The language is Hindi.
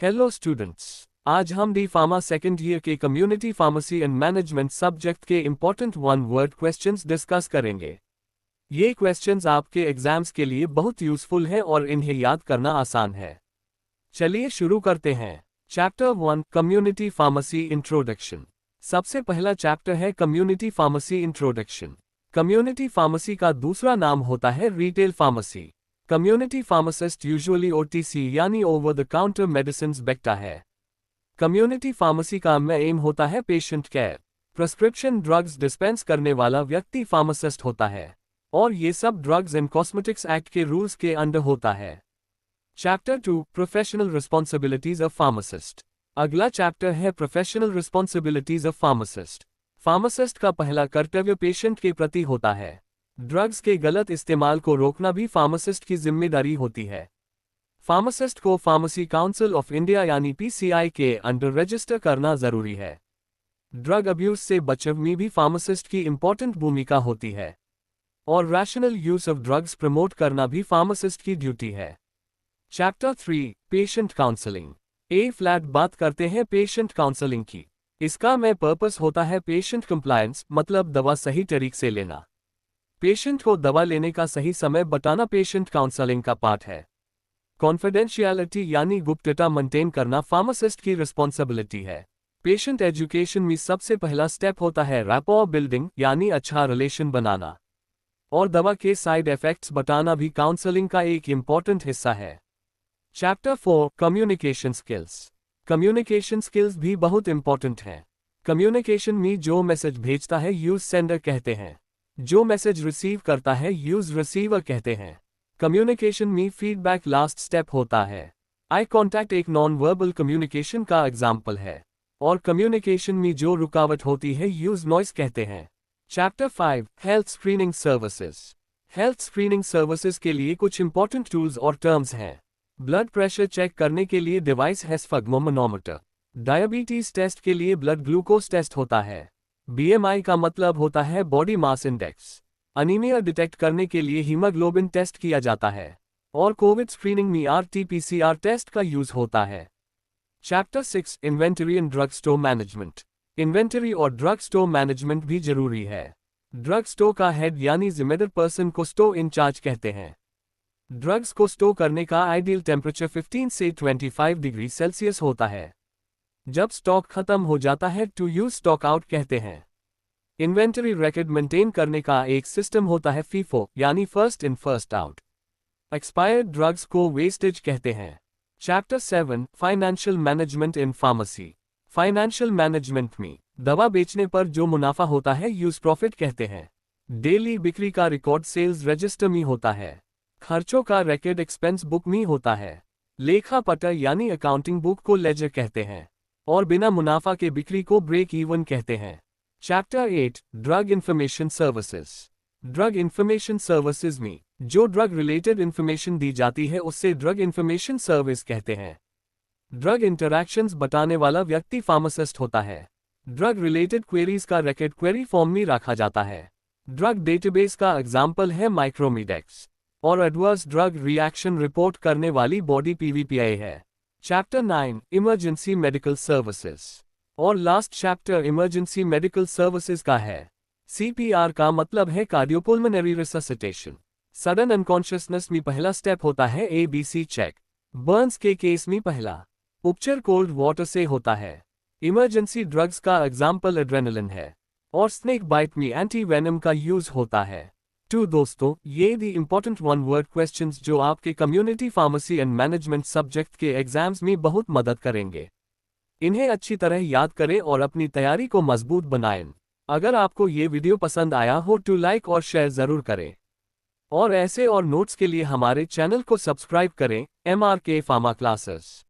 हेलो स्टूडेंट्स, आज हम डी फार्मा सेकेंड ईयर के community pharmacy and management subject के important one word questions discuss करेंगे। ये क्वेश्चंस आपके एग्जाम्स के लिए बहुत यूजफुल है और इन्हें याद करना आसान है। चलिए शुरू करते हैं। Chapter 1 community pharmacy introduction. सबसे पहला चैप्टर है community pharmacy introduction. Community pharmacy का दूसरा नाम होता है retail pharmacy. Community pharmacist usually OTC यानी ओवर द काउंटर मेडिसिन बेचता है। कम्युनिटी फार्मेसी का एम होता है patient care. Prescription drugs dispense करने वाला व्यक्ति फार्मासिस्ट होता है और ये सब ड्रग्स एंड कॉस्मेटिक्स एक्ट के रूल्स के अंडर होता है। Chapter 2 professional responsibilities of pharmacist. अगला चैप्टर है professional responsibilities of pharmacist. Pharmacist का पहला कर्तव्य पेशेंट के प्रति होता है। ड्रग्स के गलत इस्तेमाल को रोकना भी फार्मासिस्ट की जिम्मेदारी होती है। फार्मासिस्ट को फार्मेसी काउंसिल ऑफ इंडिया यानी PCI के अंडर रजिस्टर करना जरूरी है। ड्रग अब्यूज से बचाव में भी फार्मासिस्ट की इंपॉर्टेंट भूमिका होती है और rational use of drugs promote करना भी फार्मासिस्ट की ड्यूटी है। Chapter 3 patient counselling. फ्लैट बात करते हैं पेशेंट काउंसलिंग की। इसका पर्पस होता है पेशेंट कंप्लायंस, मतलब दवा सही तरीके से लेना। पेशेंट को दवा लेने का सही समय बताना पेशेंट काउंसलिंग का पार्ट है। कॉन्फिडेंशियलिटी यानी गुप्तता मेंटेन करना फार्मासिस्ट की रिस्पॉन्सिबिलिटी है। पेशेंट एजुकेशन में सबसे पहला स्टेप होता है रैपो बिल्डिंग यानी अच्छा रिलेशन बनाना, और दवा के साइड इफेक्ट्स बताना भी काउंसलिंग का एक इम्पॉर्टेंट हिस्सा है। Chapter 4 communication skills. Communication skills भी बहुत इंपॉर्टेंट हैं। कम्युनिकेशन में जो मैसेज भेजता है यूज सेंडर कहते हैं, जो मैसेज रिसीव करता है यूज रिसीवर कहते हैं। कम्युनिकेशन में फीडबैक लास्ट स्टेप होता है। आई कॉन्टैक्ट एक नॉन वर्बल कम्युनिकेशन का एग्जाम्पल है और कम्युनिकेशन में जो रुकावट होती है यूज नॉइस कहते हैं। Chapter 5 health screening services. Health screening services के लिए कुछ इंपॉर्टेंट टूल्स और टर्म्स हैं। ब्लड प्रेशर चेक करने के लिए डिवाइस है स्फग्मोमेनोमीटर। डायबिटीज टेस्ट के लिए ब्लड ग्लूकोज टेस्ट होता है। BMI का मतलब होता है body mass index. Anaemia detect करने के लिए हीमोग्लोबिन टेस्ट किया जाता है और कोविड स्क्रीनिंग में RT-PCR टेस्ट का यूज होता है। Chapter 6 inventory and drug store management. Inventory और ड्रग स्टोर मैनेजमेंट भी जरूरी है। ड्रग स्टोर का हेड यानी जिम्मेदार पर्सन को स्टोर इंचार्ज कहते हैं। ड्रग्स को स्टोर करने का आइडियल टेम्परेचर 15 से 25 डिग्री सेल्सियस होता है। जब स्टॉक खत्म हो जाता है टू यूज स्टॉक आउट कहते हैं। इन्वेंटरी रिकॉर्ड मेंटेन करने का एक सिस्टम होता है FIFO यानी first in first out. Expired drugs को वेस्टेज कहते हैं। Chapter 7 financial management in pharmacy. Financial management में दवा बेचने पर जो मुनाफा होता है यूज प्रॉफिट कहते हैं। डेली बिक्री का रिकॉर्ड सेल्स रजिस्टर में होता है। खर्चों का रिकॉर्ड एक्सपेंस बुक में होता है। लेखा पत्र यानी अकाउंटिंग बुक को लेजर कहते हैं और बिना मुनाफा के बिक्री को ब्रेक इवन कहते हैं। Chapter 8 drug information services. Drug information services में जो ड्रग रिलेटेड इंफॉर्मेशन दी जाती है उससे ड्रग इंफॉर्मेशन सर्विस कहते हैं। ड्रग इंटरैक्शंस बताने वाला व्यक्ति फार्मासिस्ट होता है। ड्रग रिलेटेड क्वेरीज का रिकॉर्ड क्वेरी फॉर्म में रखा जाता है। ड्रग डेटाबेस का एग्जाम्पल है माइक्रोमीडेक्स और एडवर्स ड्रग रिएक्शन रिपोर्ट करने वाली बॉडी PVPI है। चैप्टर 9 इमरजेंसी मेडिकल सर्विसेज और last chapter emergency medical services का है। CPR का मतलब है कार्डियोपुल्मोनरी रिससिटेशन। सडन अनकॉन्शियसनेस में पहला स्टेप होता है ABC चेक। बर्न्स के केस में पहला उपचार कोल्ड वाटर से होता है। इमरजेंसी ड्रग्स का एग्जाम्पल एड्रेनलिन है और स्नेक बाइट में एंटी वेनम का यूज होता है। तो दोस्तों, ये दी इंपॉर्टेंट वन वर्ड क्वेश्चंस जो आपके community pharmacy and management subject के एग्जाम्स में बहुत मदद करेंगे। इन्हें अच्छी तरह याद करें और अपनी तैयारी को मजबूत बनाएं। अगर आपको ये वीडियो पसंद आया हो तो लाइक और शेयर जरूर करें और ऐसे और नोट्स के लिए हमारे चैनल को सब्सक्राइब करें MRK फार्मा क्लासेस।